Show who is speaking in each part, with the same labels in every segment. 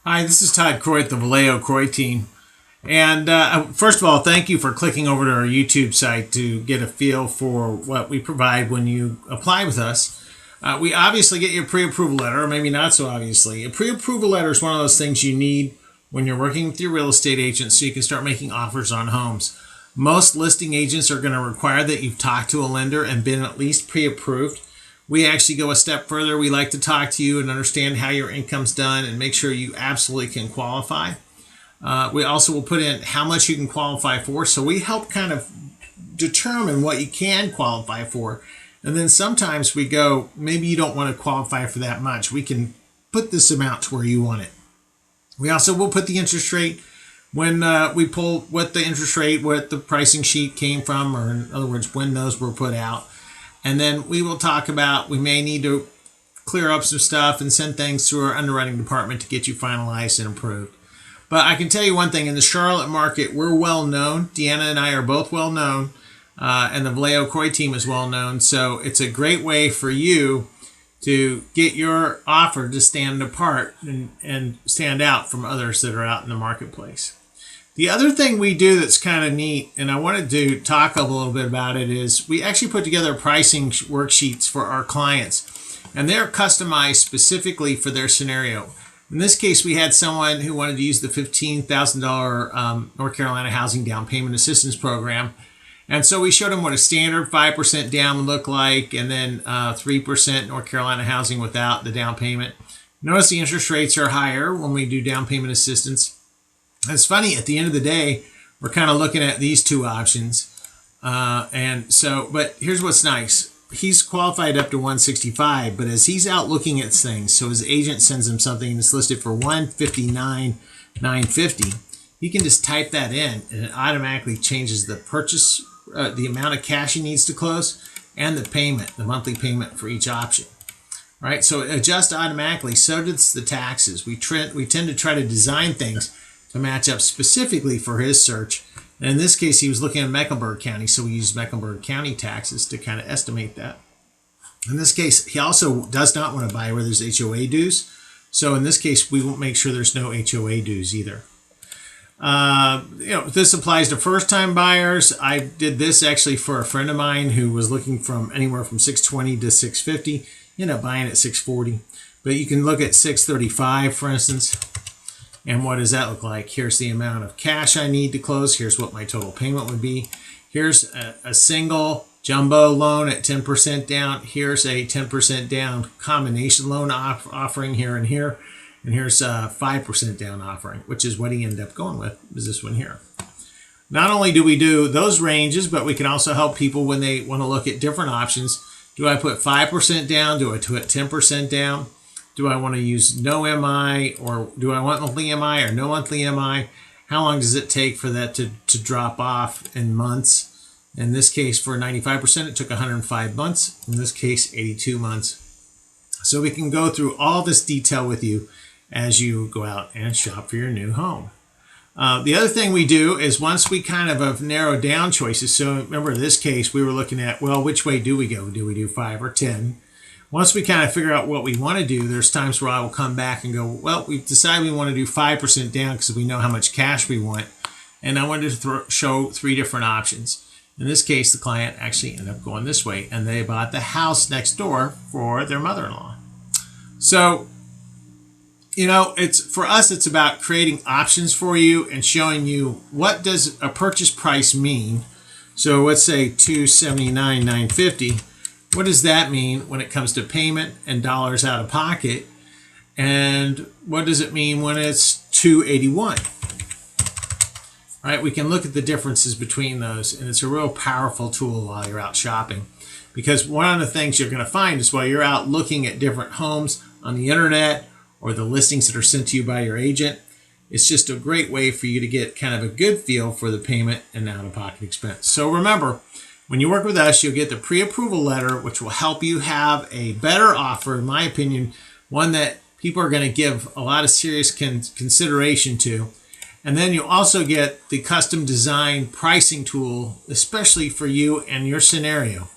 Speaker 1: Hi, this is Todd Croy at the Valeo Croy Team. And first of all, thank you for clicking over to our YouTube site to get a feel for what we provide when you apply with us. We obviously get your pre-approval letter, or maybe not so obviously. A pre-approval letter is one of those things you need when you're working with your real estate agent so you can start making offers on homes. Most listing agents are going to require that you've talked to a lender and been at least pre-approved. We actually go a step further. We like to talk to you and understand how your income's done and make sure you absolutely can qualify. We also will put in how much you can qualify for. So we help kind of determine what you can qualify for. And then sometimes we go, maybe you don't want to qualify for that much. We can put this amount to where you want it. We also will put the interest rate when we pull what the interest rate, what the pricing sheet came from, or in other words, when those were put out. And then we will talk about, we may need to clear up some stuff and send things through our underwriting department to get you finalized and approved. But I can tell you one thing, in the Charlotte market, we're well known. Deanna and I are both well known, and the Valeo Croy team is well known. So it's a great way for you to get your offer to stand apart and stand out from others that are out in the marketplace. The other thing we do that's kind of neat, and I wanted to talk a little bit about it, is we actually put together pricing worksheets for our clients, and they're customized specifically for their scenario. In this case, we had someone who wanted to use the $15,000 North Carolina Housing Down Payment Assistance Program, and so we showed them what a standard 5% down would look like, and then 3% North Carolina housing without the down payment. Notice the interest rates are higher when we do down payment assistance. It's funny, at the end of the day, we're kind of looking at these two options. But here's what's nice. He's qualified up to 165, but as he's out looking at things, so his agent sends him something that's listed for 159,950, he can just type that in and it automatically changes the purchase, the amount of cash he needs to close, and the payment, the monthly payment for each option. Right? So it adjusts automatically. So does the taxes. We tend to try to design things to match up specifically for his search. And in this case, he was looking at Mecklenburg County, so we used Mecklenburg County taxes to kind of estimate that. In this case, he also does not want to buy where there's HOA dues. So in this case, we won't make sure there's no HOA dues either. This applies to first-time buyers. I did this actually for a friend of mine who was looking from anywhere from 620 to 650. Ended up buying at 640. But you can look at 635, for instance. And what does that look like? Here's the amount of cash I need to close. Here's what my total payment would be. Here's a single jumbo loan at 10% down. Here's a 10% down combination loan offering here and here. And here's a 5% down offering, which is what he ended up going with, is this one here. Not only do we do those ranges, but we can also help people when they want to look at different options. Do I put 5% down? Do I put 10% down? Do I want to use no MI, or do I want monthly MI or no monthly MI? How long does it take for that to drop off in months? In this case, for 95%, it took 105 months. In this case, 82 months. So we can go through all this detail with you as you go out and shop for your new home. The other thing we do is once we kind of have narrowed down choices, so remember in this case, we were looking at, well, which way do we go? Do we do 5 or 10? Once we kind of figure out what we want to do, there's times where I will come back and go, well, we've decided we want to do 5% down because we know how much cash we want. And I wanted to show 3 different options. In this case, the client actually ended up going this way, and they bought the house next door for their mother-in-law. So, for us, it's about creating options for you and showing you what does a purchase price mean. So let's say $279,950. What does that mean when it comes to payment and dollars out of pocket? And what does it mean when it's $281? Right? We can look at the differences between those, and it's a real powerful tool while you're out shopping. Because one of the things you're going to find is while you're out looking at different homes on the internet or the listings that are sent to you by your agent, it's just a great way for you to get kind of a good feel for the payment and out-of-pocket expense. So remember, when you work with us, you'll get the pre-approval letter, which will help you have a better offer, in my opinion, one that people are going to give a lot of serious consideration to. And then you'll also get the custom design pricing tool, especially for you and your scenario.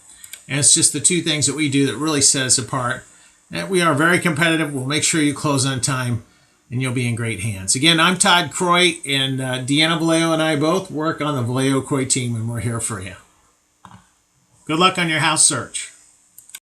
Speaker 1: And it's just the two things that we do that really set us apart. And we are very competitive. We'll make sure you close on time. and you'll be in great hands. Again, I'm Todd Croy, and Deanna Valeo and I both work on the Valeo Croy team, and we're here for you. Good luck on your house search.